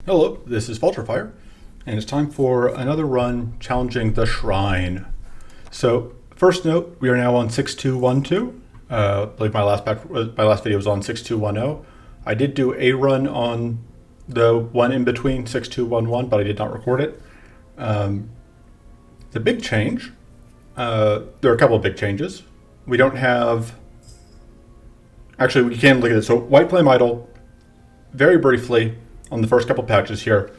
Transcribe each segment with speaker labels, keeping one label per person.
Speaker 1: Hello, this is Vulturefire, and it's time for another run challenging the Shrine. So, first note, we are now on 6212. I believe my last video was on 6210. I did do a run on the one in between 6211, but I did not record it. The big change, there are a couple of big changes. We don't have, actually we can look at this. So White Flame Idol, very briefly, on the first couple patches here,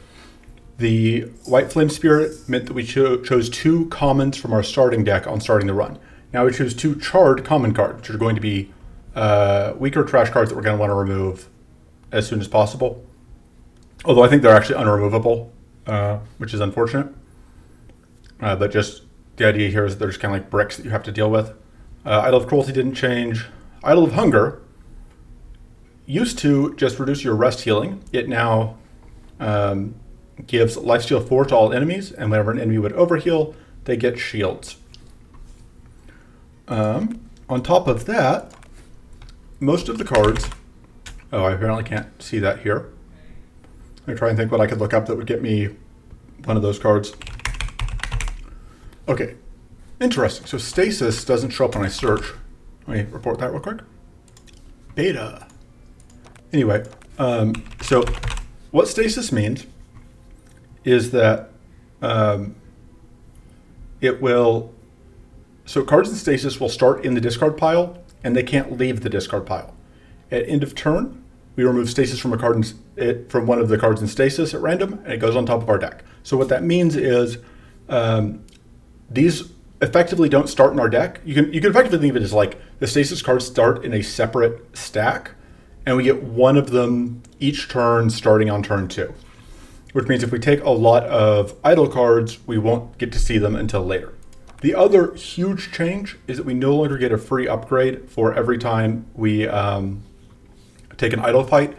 Speaker 1: the White Flame Spirit meant that we chose two commons from our starting deck on starting the run. Now we choose two charred common cards, which are going to be weaker trash cards that we're going to want to remove as soon as possible. Although I think they're actually unremovable, which is unfortunate. But just the idea here is that they're just kind of like bricks that you have to deal with. Idol of Cruelty didn't change. Idol of Hunger used to just reduce your rest healing. It now gives lifesteal 4 to all enemies, and whenever an enemy would overheal, they get shields. On top of that, most of the cards... Oh, I apparently can't see that here. Let me try and think what I could look up that would get me one of those cards. Okay, interesting. So Stasis doesn't show up when I search. Let me report that real quick. Beta. Anyway, so what Stasis means is that it will... So cards in Stasis will start in the discard pile, and they can't leave the discard pile. At end of turn, we remove Stasis from from one of the cards in Stasis at random, and it goes on top of our deck. So what that means is these effectively don't start in our deck. You can effectively think of it as like the Stasis cards start in a separate stack, and we get one of them each turn starting on turn 2. Which means if we take a lot of idle cards, we won't get to see them until later. The other huge change is that we no longer get a free upgrade for every time we take an idle fight.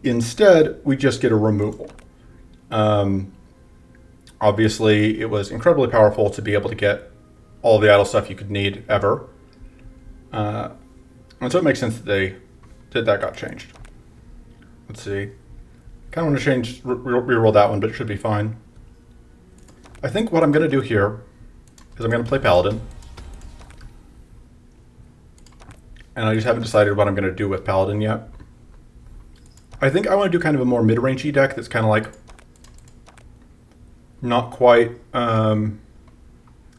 Speaker 1: Instead, we just get a removal. Obviously, it was incredibly powerful to be able to get all the idle stuff you could need ever. And so it makes sense that that got changed. Let's see. Kind of want to change, reroll that one, but it should be fine. I think what I'm going to do here is I'm going to play Paladin. And I just haven't decided what I'm going to do with Paladin yet. I think I want to do kind of a more mid-rangey deck that's kind of like not quite kind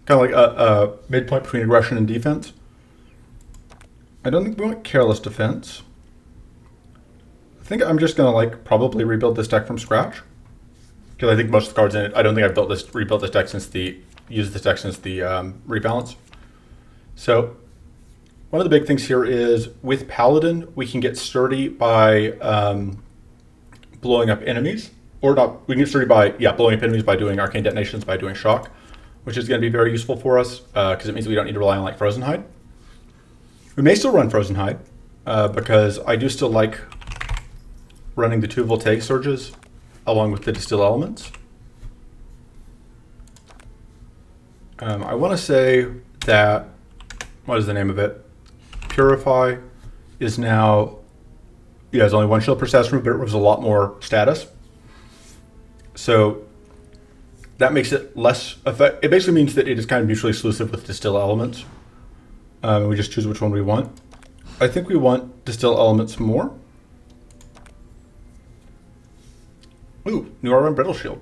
Speaker 1: of like a midpoint between aggression and defense. I don't think we want Careless Defense. I think I'm just gonna like probably rebuild this deck from scratch, because I think most of the cards in it. I don't think I've rebuilt this deck since the rebalance. So one of the big things here is with Paladin we can get sturdy by blowing up enemies, or not. We can get sturdy by blowing up enemies by doing arcane detonations, by doing shock, which is going to be very useful for us because it means we don't need to rely on like Frozen Hide. We may still run Frozen Hide because I do still like running the 2 Voltaic Surges along with the Distill Elements. I want to say that, what is the name of it? Purify is now, it's only 1 shield per status move, but it removes a lot more status. So that makes it less effective. It basically means that it is kind of mutually exclusive with Distill Elements. We just choose which one we want. I think we want Distill Elements more. Ooh, new Aura and Brittle Shield.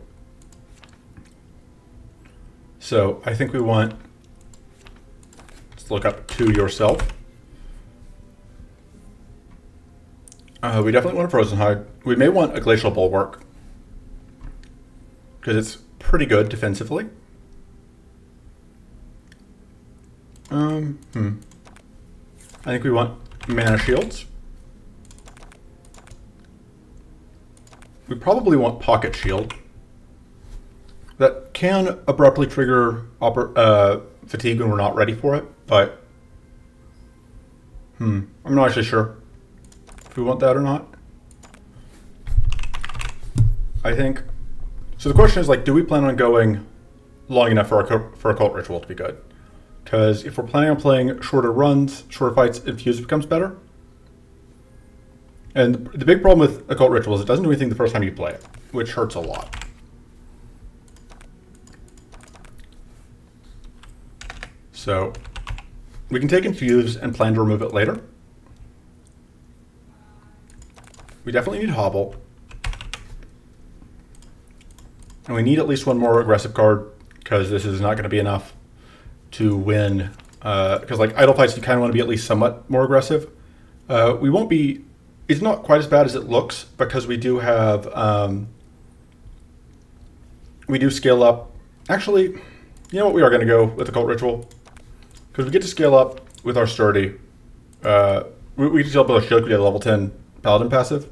Speaker 1: So I think we want, let's look up To Yourself. We definitely want a Frozen Hide. We may want a Glacial Bulwark, because it's pretty good defensively. I think we want Mana Shields. We probably want Pocket Shield. That can abruptly trigger fatigue when we're not ready for it, but I'm not actually sure if we want that or not. I think, so the question is like, do we plan on going long enough for Occult Ritual to be good? Because if we're planning on playing shorter runs, shorter fights, Infuse becomes better. And the big problem with Occult Ritual is it doesn't do anything the first time you play it, which hurts a lot. So we can take Infuse and plan to remove it later. We definitely need Hobble. And we need at least one more aggressive card, because this is not going to be enough to win. Because like Idle Fights, you kind of want to be at least somewhat more aggressive. We won't be... It's not quite as bad as it looks, because we do have... we do scale up. Actually, you know what? We are going to go with Occult Ritual. Because we get to scale up with our Sturdy. We get to scale up with our Shield. We get a level 10 Paladin passive.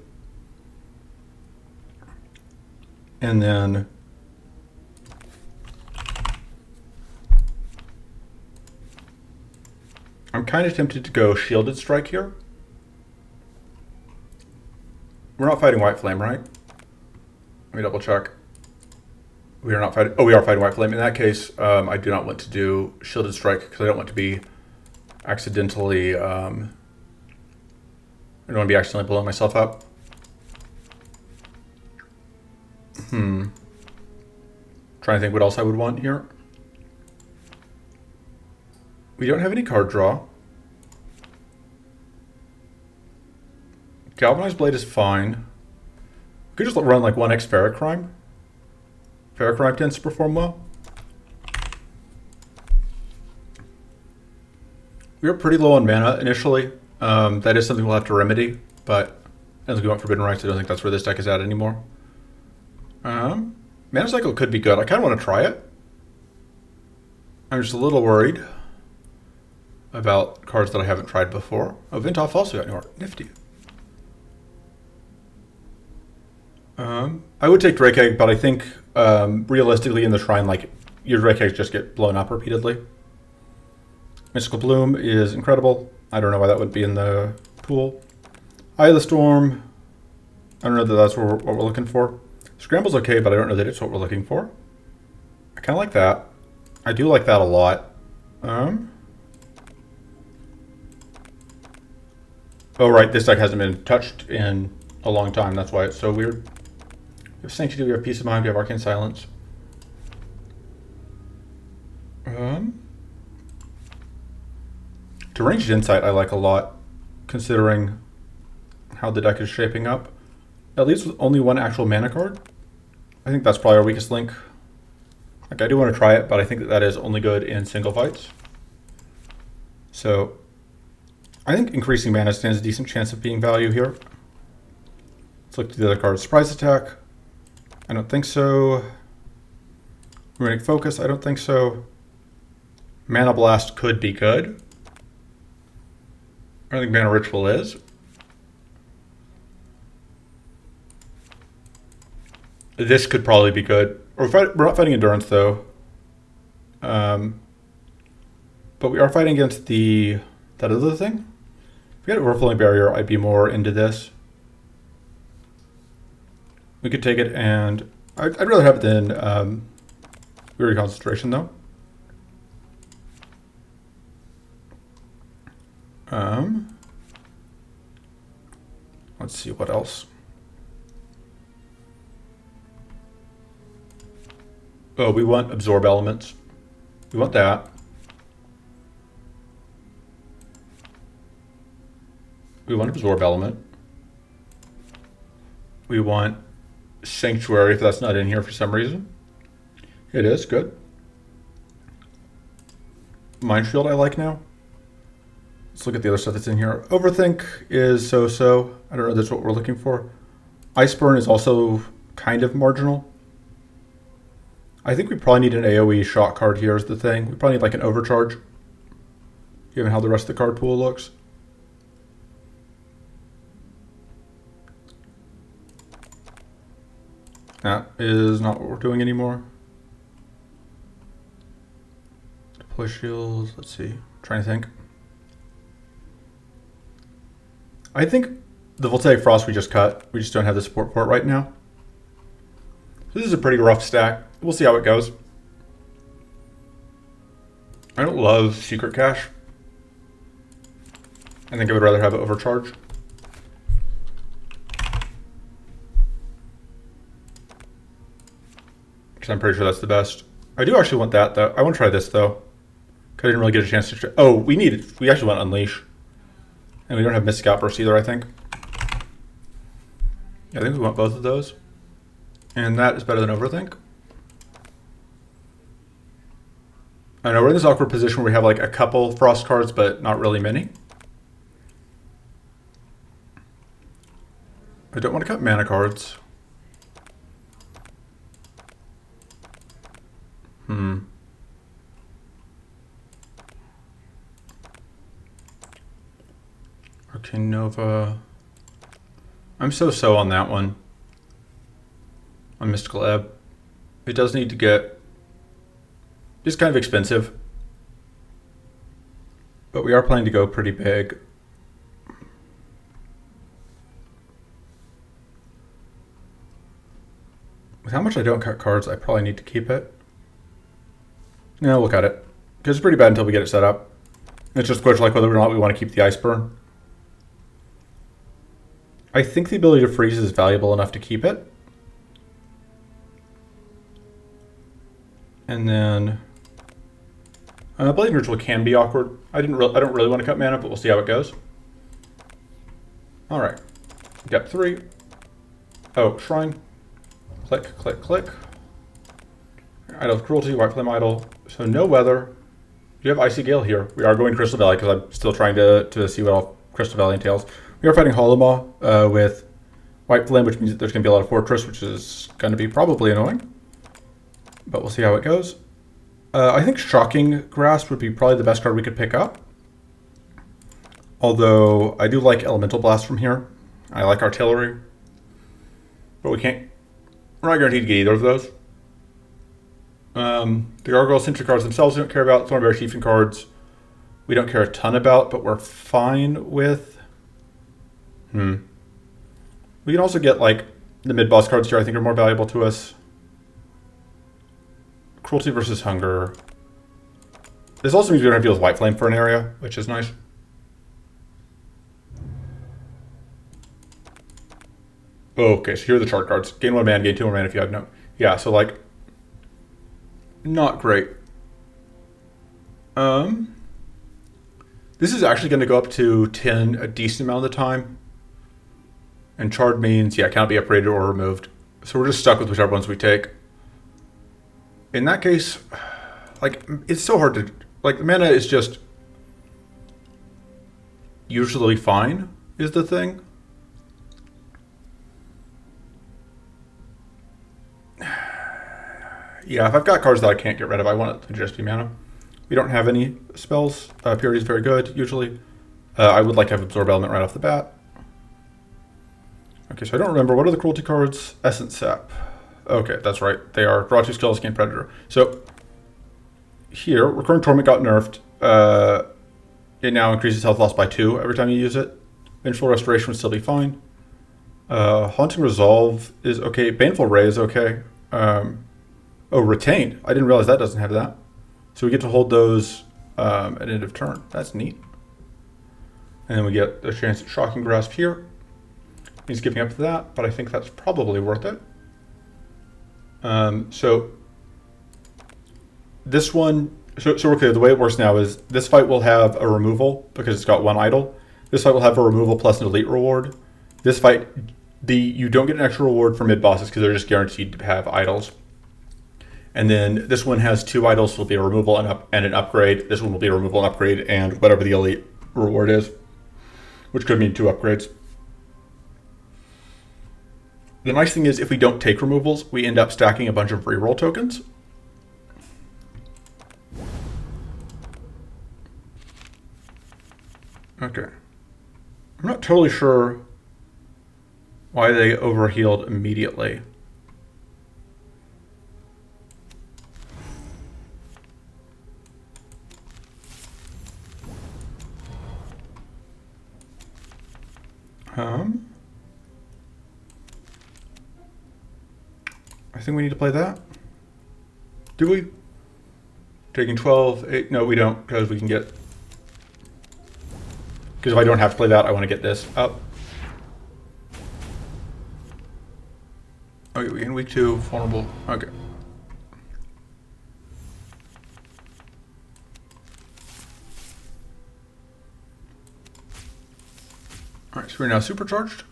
Speaker 1: And then... I'm kind of tempted to go Shielded Strike here. We're not fighting White Flame, right? Let me double check. We are not fighting... Oh, we are fighting White Flame. In that case, I do not want to do Shielded Strike because I don't want to be accidentally... I don't want to be accidentally blowing myself up. Trying to think what else I would want here. We don't have any card draw. Galvanized Blade is fine. We could just run like 1x Ferrocrime. Ferrocrime tends to perform well. We are pretty low on mana initially. That is something we'll have to remedy, but as we want Forbidden Rites, I don't think that's where this deck is at anymore. Mana Cycle could be good. I kind of want to try it. I'm just a little worried about cards that I haven't tried before. Oh, Vintoff also got Nort. Nifty. I would take Drake Egg, but I think realistically in the Shrine, like, your Drake Eggs just get blown up repeatedly. Mystical Bloom is incredible. I don't know why that would be in the pool. Eye of the Storm. I don't know that that's what we're looking for. Scramble's okay, but I don't know that it's what we're looking for. I kind of like that. I do like that a lot. Oh, right, this deck hasn't been touched in a long time. That's why it's so weird. We have Sanctity, we have Peace of Mind, we have Arcane Silence. Deranged Insight I like a lot, considering how the deck is shaping up. At least with only one actual mana card. I think that's probably our weakest link. Like, I do want to try it, but I think that is only good in single fights. So I think increasing mana stands a decent chance of being value here. Let's look at the other cards. Surprise Attack. I don't think so. Runic Focus. I don't think so. Mana Blast could be good. I think Mana Ritual is. This could probably be good. We're not fighting Endurance, though. But we are fighting against that other thing. If we had Overflowing Barrier, I'd be more into this. We could take it, and I'd rather have it than Weary Concentration, though. Let's see what else. Oh, we want Absorb Elements. We want that. We want Absorb Element. We want Sanctuary, if that's not in here for some reason. It is, good. Mind Shield I like now. Let's look at the other stuff that's in here. Overthink is so-so. I don't know if that's what we're looking for. Iceburn is also kind of marginal. I think we probably need an AoE shot card here is the thing. We probably need like an Overcharge, given how the rest of the card pool looks. That is not what we're doing anymore. Deploy shields, let's see. Trying to think. I think the Voltaic Frost we just cut. We just don't have the support for it right now. This is a pretty rough stack. We'll see how it goes. I don't love Secret Cache. I think I would rather have it Overcharge. because I'm pretty sure that's the best. I do actually want that, though. I want to try this, though. I didn't really get a chance to try. Oh, we actually want Unleash. And we don't have Mystic Outburst either, I think. Yeah, I think we want both of those. And that is better than Overthink. I know we're in this awkward position where we have like a couple Frost cards, but not really many. I don't want to cut mana cards. Arcane Nova. I'm so on that one. On Mystical Ebb. It does need to get... It's kind of expensive. But we are planning to go pretty big. With how much I don't cut cards, I probably need to keep it. No, we'll cut it. Because it's pretty bad until we get it set up. It's just a question like whether or not we want to keep the Ice Burn. I think the ability to freeze is valuable enough to keep it. And then Blazing Ritual can be awkward. I don't really want to cut mana, but we'll see how it goes. All right, got 3. Oh, Shrine. Click, click, click. Idol of Cruelty, White Flame Idol. So no weather. You have Icy Gale here. We are going to Crystal Valley because I'm still trying to see what all Crystal Valley entails. We are fighting Hollow Maw with White Flame, which means that there's going to be a lot of Fortress, which is going to be probably annoying. But we'll see how it goes. I think Shocking Grasp would be probably the best card we could pick up. Although I do like Elemental Blast from here. I like Artillery. But we're not guaranteed to get either of those. The Gargoyle Sentry cards themselves we don't care about. Thornberry Chieftain cards we don't care a ton about, but we're fine with. We can also get like the mid-boss cards here I think are more valuable to us. Cruelty versus Hunger. This also means we don't have to deal with White Flame for an area, which is nice. Okay, so here are the chart cards. Gain 1 mana, gain 2 more mana if you have no... Yeah, so like... Not great. This is actually going to go up to 10 a decent amount of the time. And Charred means, yeah, cannot be upgraded or removed. So we're just stuck with whichever ones we take. In that case, like, it's so hard to... Like, the mana is just... usually fine, is the thing. Yeah, if I've got cards that I can't get rid of, I want it to just be mana. We don't have any spells. Purity is very good, usually. I would like to have Absorb Element right off the bat. Okay, so I don't remember. What are the Cruelty cards? Essence Sap. Okay, that's right. They are draw 2 skills, gain Predator. So, here, Recurring Torment got nerfed. It now increases health loss by 2 every time you use it. Vengeful Restoration would still be fine. Haunting Resolve is okay. Baneful Ray is okay. Oh, Retained. I didn't realize that doesn't have that. So we get to hold those at end of turn. That's neat. And then we get a chance at Shocking Grasp here. He's giving up to that, but I think that's probably worth it. So this one, so we're clear. The way it works now is this fight will have a removal because it's got 1 idol. This fight will have a removal plus an elite reward. This fight, you don't get an extra reward for mid bosses because they're just guaranteed to have idols. And then this one has 2 idols, so it'll be a removal and an upgrade. This one will be a removal and upgrade and whatever the elite reward is, which could mean 2 upgrades. The nice thing is if we don't take removals, we end up stacking a bunch of reroll tokens. Okay. I'm not totally sure why they overhealed immediately. I think we need to play that. Do we? Taking 12, 8, no we don't, because we can get... Because if I don't have to play that, I want to get this up. Okay, we in week 2, vulnerable, okay. So we're now supercharged.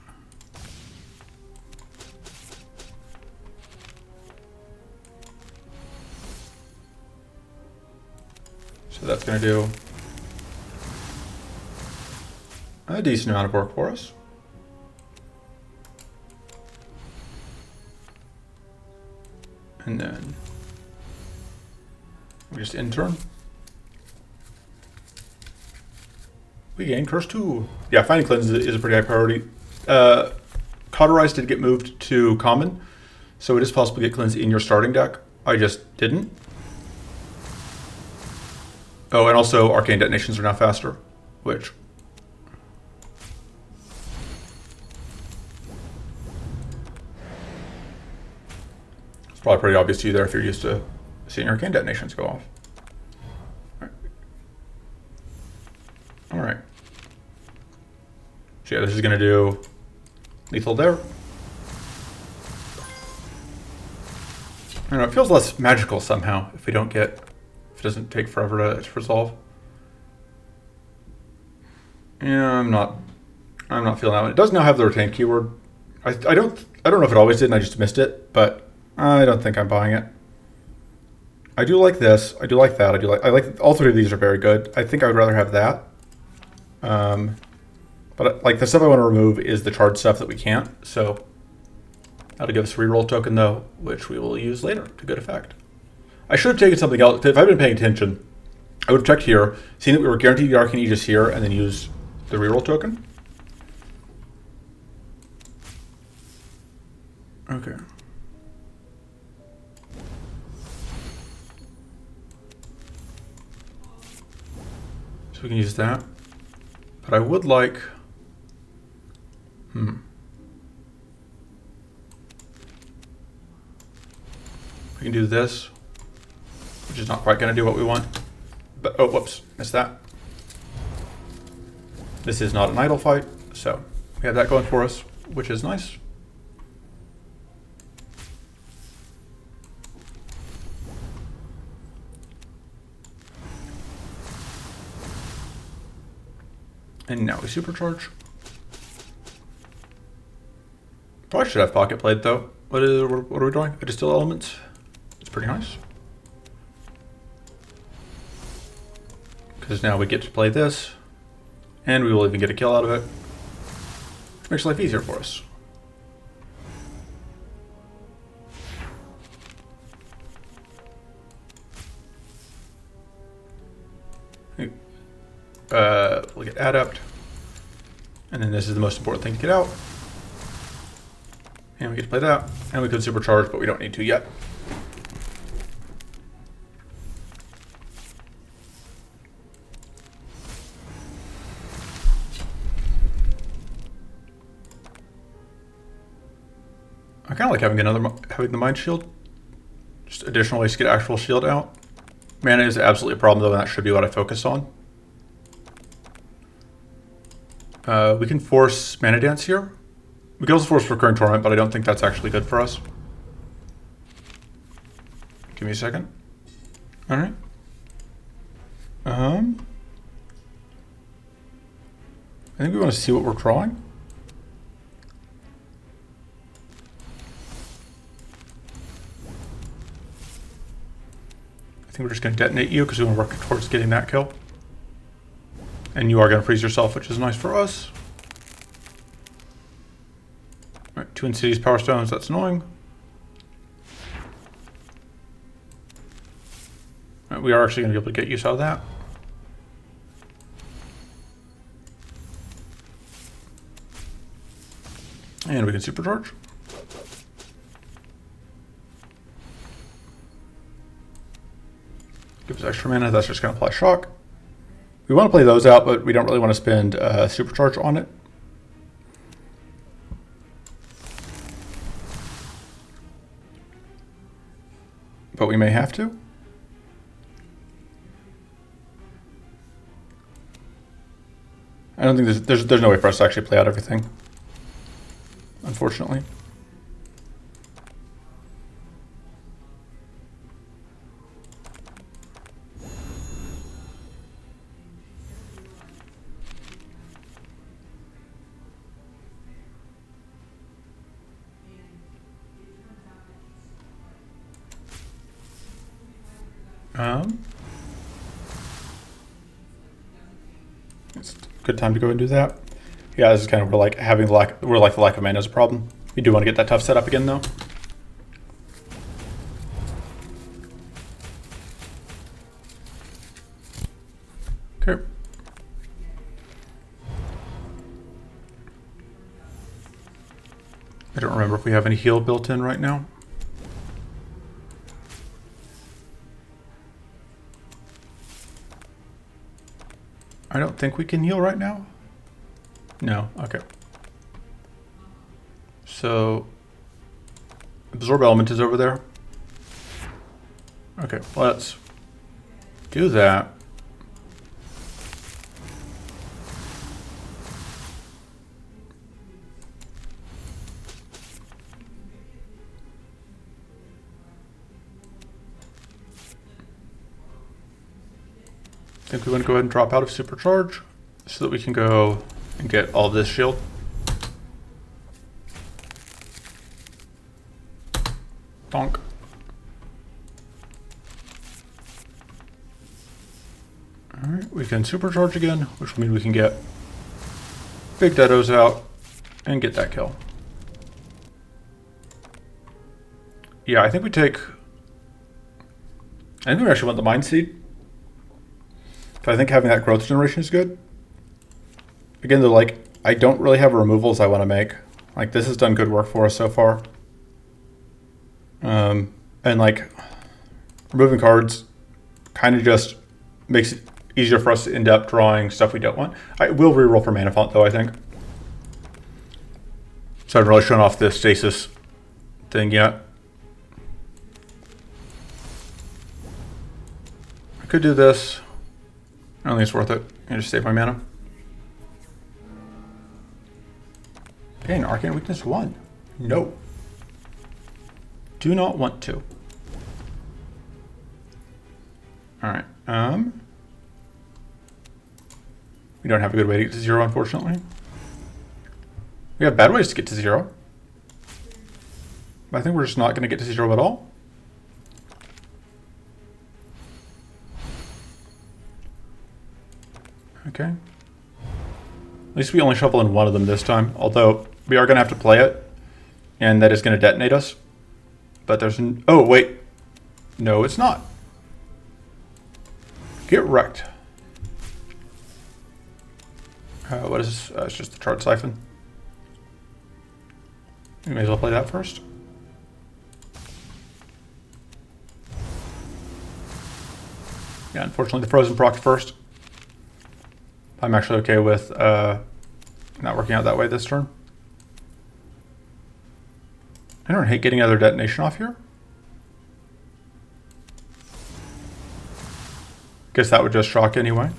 Speaker 1: So that's going to do a decent amount of work for us. And then we just intern. We gain Curse 2. Yeah, finding cleanse is a pretty high priority. Cauterize did get moved to common, so it is possible to get cleanse in your starting deck. I just didn't. Oh, and also arcane detonations are now faster, which it's probably pretty obvious to you there if you're used to seeing arcane detonations go off. All right. So yeah, this is going to do lethal there. I don't know, it feels less magical somehow if we don't get, if it doesn't take forever to resolve. Yeah, I'm not feeling that one. It does now have the retain keyword. I don't know if it always did and I just missed it, but I don't think I'm buying it. I do like this. I do like that. I like all three of these are very good. I think I would rather have that. But like the stuff I want to remove is the charge stuff that we can't. So that'll give us a reroll token though, which we will use later to good effect. I should have taken something else. If I'd been paying attention, I would have checked here, seen that we were guaranteed the Arcane Aegis here, and then use the reroll token. Okay. So we can use that. But I would like... We can do this, which is not quite going to do what we want. But, oh, whoops, missed that. This is not an idle fight, so we have that going for us, which is nice. And now we supercharge. Probably should have pocket blade though. What are we doing? A distill elements. It's pretty nice. Because now we get to play this, and we will even get a kill out of it. Which makes life easier for us. We'll get adept, and then this is the most important thing to get out. And we get to play that, and we could supercharge, but we don't need to yet. I kind of like having the mind shield. Just additional ways to get actual shield out. Mana is absolutely a problem though, and that should be what I focus on. We can force Mana Dance here. We can also force Recurring Torment, but I don't think that's actually good for us. Give me a second. All right. I think we want to see what we're drawing. I think we're just going to detonate you because we want to work towards getting that kill. And you are going to freeze yourself, which is nice for us. All right, 2 Insidious Power Stones, that's annoying. All right, we are actually going to be able to get use out of that. And we can supercharge. Gives us extra mana, that's just going to apply shock. We want to play those out, but we don't really want to spend supercharge on it. But we may have to. I don't think there's no way for us to actually play out everything, unfortunately. It's a good time to go and do that. Yeah, this is kind of where like having the lack of mana is a problem. You do want to get that tough setup again though. Okay. I don't remember if we have any heal built in right now. I don't think we can heal right now. No, okay. So, absorb element is over there. Okay, let's do that. I think we want to go ahead and drop out of supercharge so that we can go and get all this shield. Donk. Alright, we can supercharge again, which will mean we can get big deados out and get that kill. Yeah, I think we actually want the Mind Seed. But I think having that growth generation is good. Again, though, like, I don't really have removals I want to make. Like, this has done good work for us so far. And, like, removing cards kind of just makes it easier for us to end up drawing stuff we don't want. I will reroll for Mana Font, though, I think. So I haven't really shown off the stasis thing yet. I could do this. I don't think it's worth it. I just save my mana. Gain Arcane Weakness 1. No. Do not want to. Alright. We don't have a good way to get to 0, unfortunately. We have bad ways to get to 0. But I think we're just not going to get to 0 at all. Okay. At least we only shuffle in one of them this time, although we are going to have to play it, and that is going to detonate us. But there's oh, wait. No, it's not. Get wrecked. What is this? It's just the Charred Siphon. We may as well play that first. Yeah, unfortunately the Frozen proc first. I'm actually okay with not working out that way this turn. I don't hate getting another detonation off here. Guess that would just shock anyway.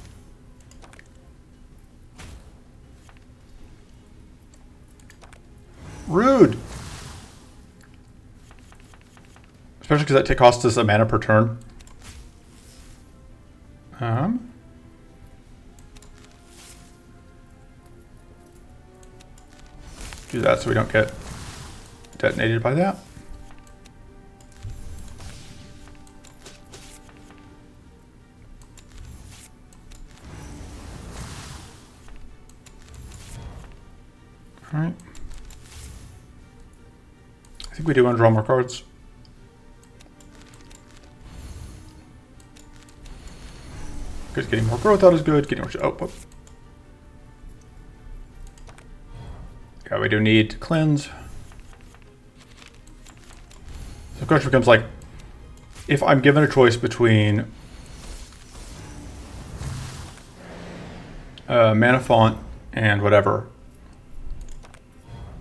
Speaker 1: Rude! Especially because that costs us a mana per turn. Do that so we don't get detonated by that. All right. I think we do want to draw more cards. Because getting more growth out is good. Getting more whoop. Yeah, we do need cleanse. So the question becomes like, if I'm given a choice between Mana Font and whatever,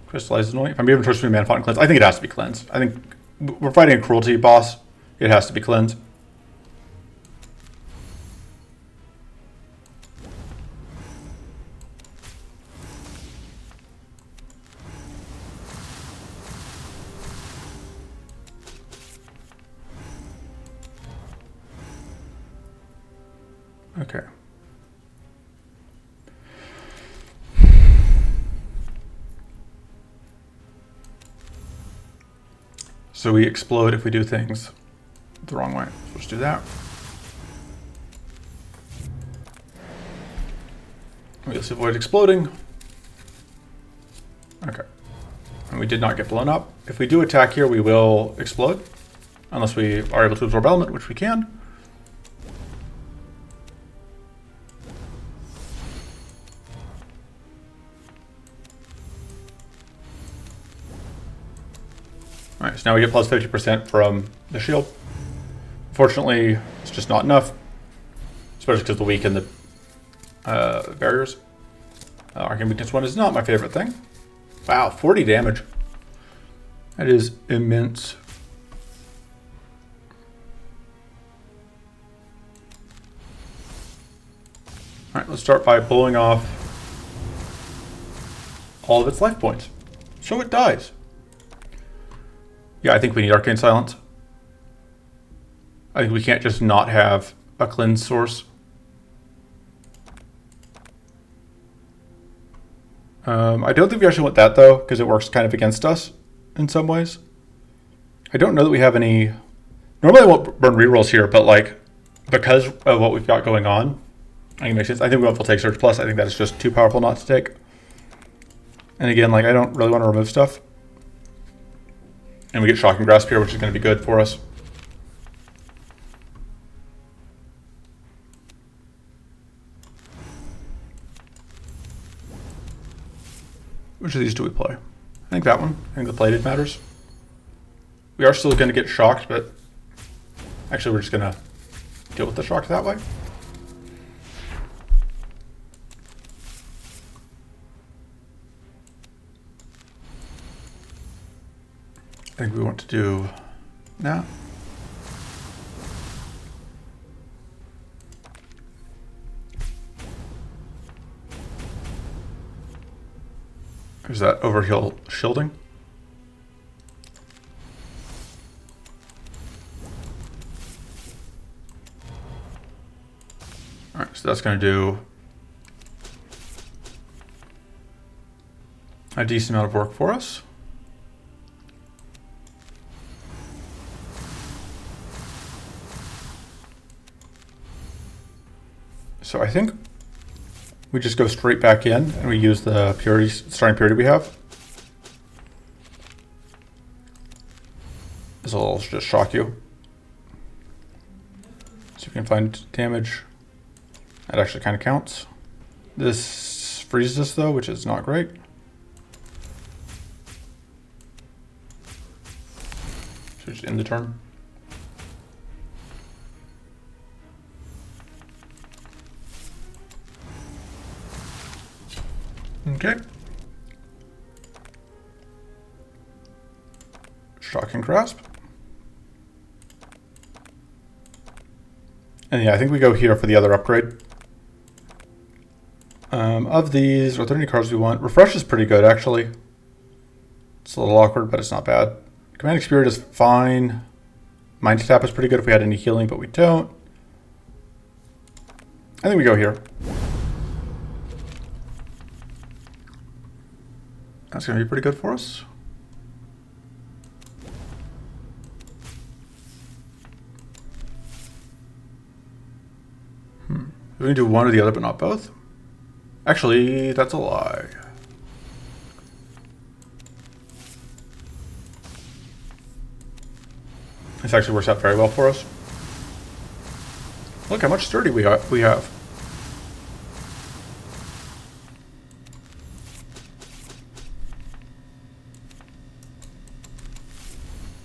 Speaker 1: Crystallized Anoint. If I'm given a choice between Mana Font and Cleanse, I think it has to be Cleanse. I think we're fighting a cruelty boss. It has to be Cleanse. Okay. So we explode if we do things the wrong way. So let's do that. We'll avoid exploding. Okay. And we did not get blown up. If we do attack here, we will explode. Unless we are able to absorb element, which we can. Alright, so now we get plus 50% from the shield. Fortunately, it's just not enough. Especially because the weak and the barriers. Arcane Weakness 1 is not my favorite thing. Wow, 40 damage. That is immense. Alright, let's start by blowing off all of its life points. So it dies. Yeah, I think we need Arcane Silence. I think we can't just not have a cleanse source. I don't think we actually want that though, because it works kind of against us in some ways. I don't know that we have any... Normally I won't burn rerolls here, but like, because of what we've got going on, I think it makes sense. I think we won't take Surge Plus. I think that is just too powerful not to take. And again, like, I don't really want to remove stuff. And we get Shocking Grasp here, which is going to be good for us. Which of these do we play? I think that one. I think the plated matters. We are still going to get shocked, but actually we're just going to deal with the shock that way. I think we want to do that. Is that overheal shielding? Alright, so that's going to do a decent amount of work for us. So I think we just go straight back in and we use the purity, starting purity we have. This will just shock you. So you can find damage. That actually kind of counts. This freezes us though, which is not great. So just end the turn. Okay. Shocking Grasp. And yeah, I think we go here for the other upgrade. Of these, are there any cards we want? Refresh is pretty good, actually. It's a little awkward, but it's not bad. Commanding Spirit is fine. Mind Tap is pretty good if we had any healing, but we don't. I think we go here. That's going to be pretty good for us. We can do one or the other, but not both. Actually, that's a lie. This actually works out very well for us. Look how much sturdy we have.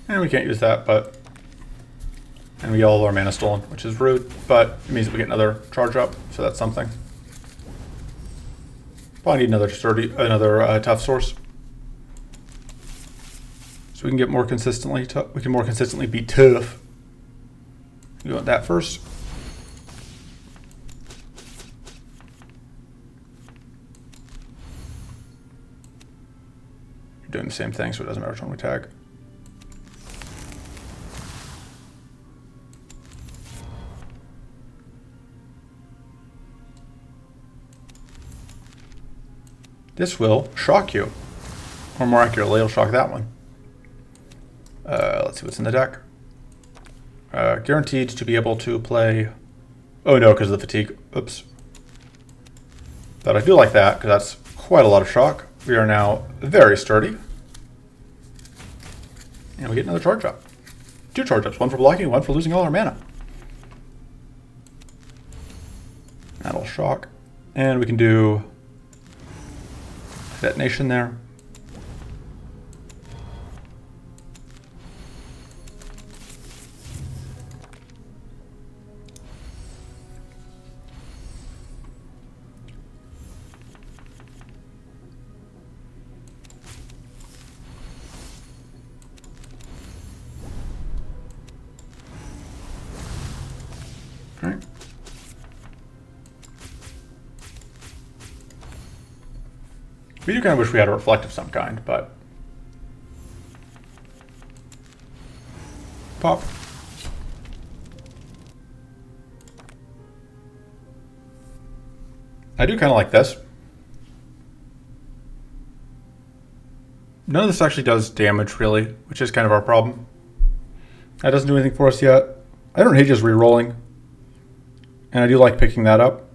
Speaker 1: And we can't use that, but... And we get all our mana stolen, which is rude, but it means that we get another charge up, so that's something. Probably need another tough source. So we can get more consistently, we can more consistently be tough. You want that first? You're doing the same thing, so it doesn't matter which one we tag. This will shock you. Or more accurately, it'll shock that one. Let's see what's in the deck. Guaranteed to be able to play... Oh no, because of the fatigue. Oops. But I do like that, because that's quite a lot of shock. We are now very sturdy. And we get another charge up. 2 charge ups, 1 for blocking, 1 for losing all our mana. That'll shock. And we can do detonation there. All right. We do kind of wish we had a reflect of some kind, but pop. I do kind of like this. None of this actually does damage, really, which is kind of our problem. That doesn't do anything for us yet. I don't hate just re-rolling, and I do like picking that up.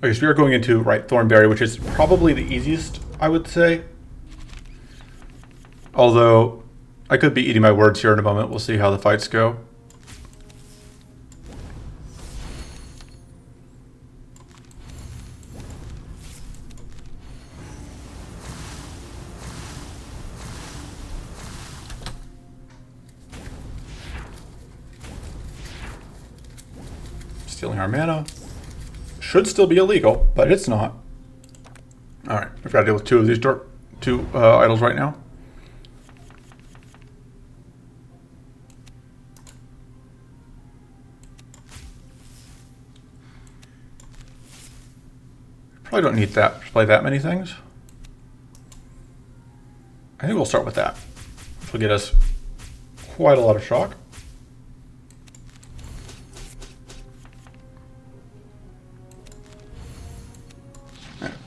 Speaker 1: Okay, so we are going into, right, Thornberry, which is probably the easiest, I would say. Although, I could be eating my words here in a moment. We'll see how the fights go. Stealing our mana. Should still be illegal, but it's not. Alright, we've got to deal with 2 of these two idols right now. Probably don't need that to play that many things. I think we'll start with that, which will get us quite a lot of shock.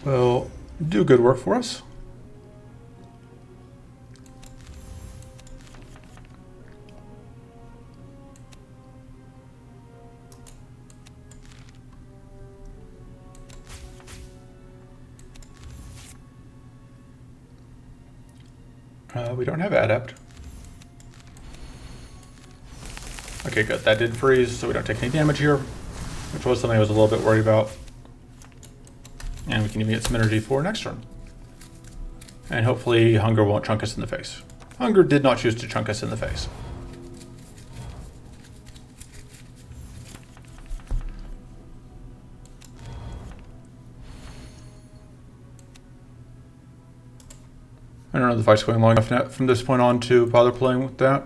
Speaker 1: Will do good work for us. We don't have adept. Okay, good. That did freeze, so we don't take any damage here, which was something I was a little bit worried about. And we can even get some energy for next turn. And hopefully Hunger won't chunk us in the face. Hunger did not choose to chunk us in the face. I don't know if the fight's going long enough from this point on to bother playing with that.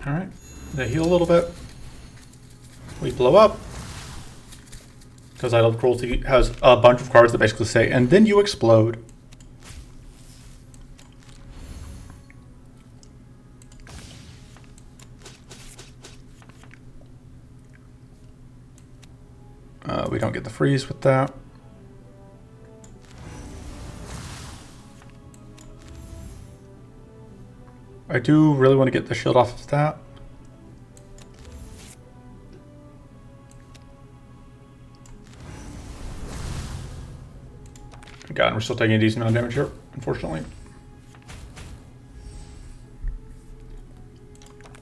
Speaker 1: Alright, they heal a little bit. We blow up. Because Idle Cruelty has a bunch of cards that basically say, and then you explode. We don't get the freeze with that. I do really want to get the shield off of that. God, and we're still taking a decent amount of damage here, unfortunately.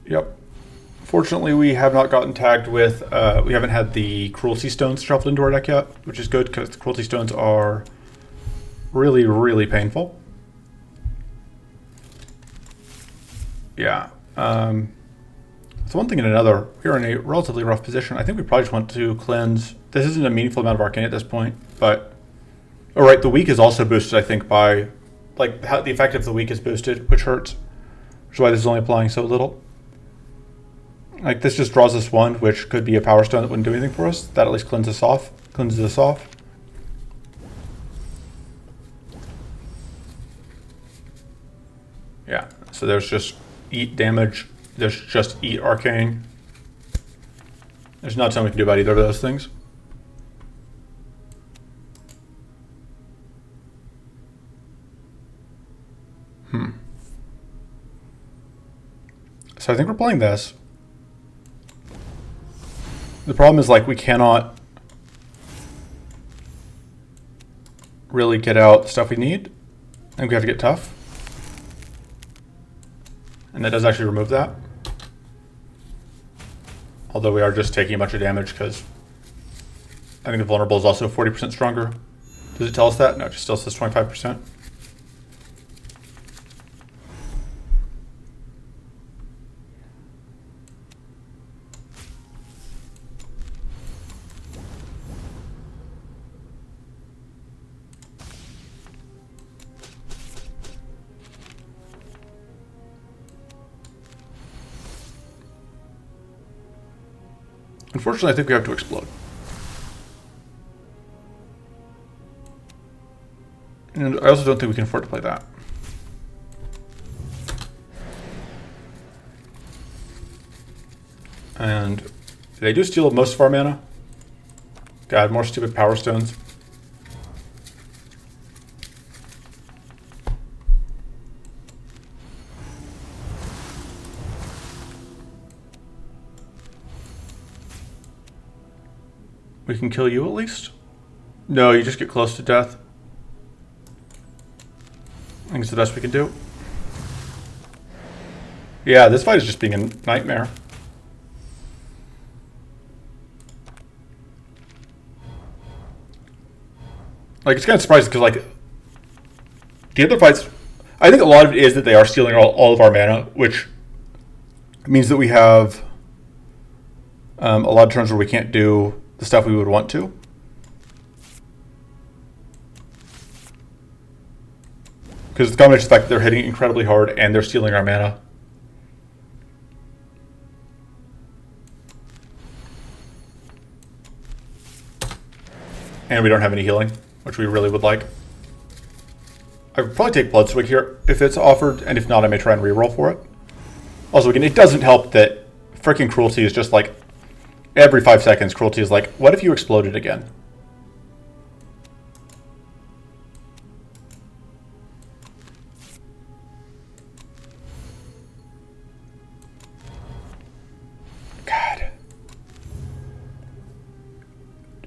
Speaker 1: Yep. Fortunately, we have not gotten tagged with, we haven't had the Cruelty Stones shuffled into our deck yet, which is good because the Cruelty Stones are really, really painful. Yeah. So one thing and another, we're in a relatively rough position. I think we probably just want to cleanse. This isn't a meaningful amount of Arcane at this point, but... Oh, right, the weak is also boosted, I think, by... Like, how the effect of the weak is boosted, which hurts. Which is why this is only applying so little. Like, this just draws us 1, which could be a Power Stone that wouldn't do anything for us. That at least cleanses us off. Yeah, so there's just eat damage. There's just eat Arcane. There's not something we can do about either of those things. So I think we're playing this. The problem is, like, we cannot really get out the stuff we need. I think we have to get tough. And that does actually remove that. Although we are just taking a bunch of damage because I think the vulnerable is also 40% stronger. Does it tell us that? No, it just still says 25%. Unfortunately, I think we have to explode. And I also don't think we can afford to play that. And they do steal most of our mana. God, more stupid power stones. We can kill you at least? No, you just get close to death. I think it's the best we can do. Yeah, this fight is just being a nightmare. Like, it's kind of surprising because, like, the other fights, I think a lot of it is that they are stealing all of our mana, which means that we have a lot of turns where we can't do the stuff we would want to. Because the combination of the fact that they're hitting incredibly hard and they're stealing our mana. And we don't have any healing, which we really would like. I would probably take Bloodswig here if it's offered, and if not, I may try and reroll for it. Also, again, it doesn't help that freaking Cruelty is just like, every 5 seconds, Cruelty is like, what if you exploded again? God.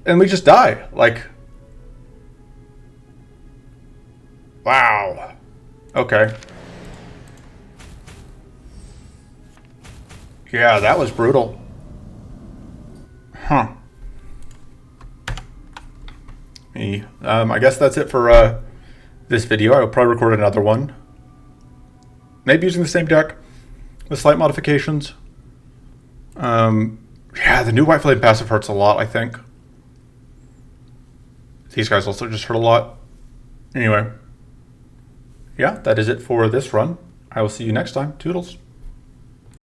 Speaker 1: And we just die. Like, wow. Okay. Yeah, that was brutal. Huh. I guess that's it for this video. I will probably record another one. Maybe using the same deck with slight modifications. Yeah, the new White Flame passive hurts a lot, I think. These guys also just hurt a lot. Anyway. Yeah, that is it for this run. I will see you next time. Toodles.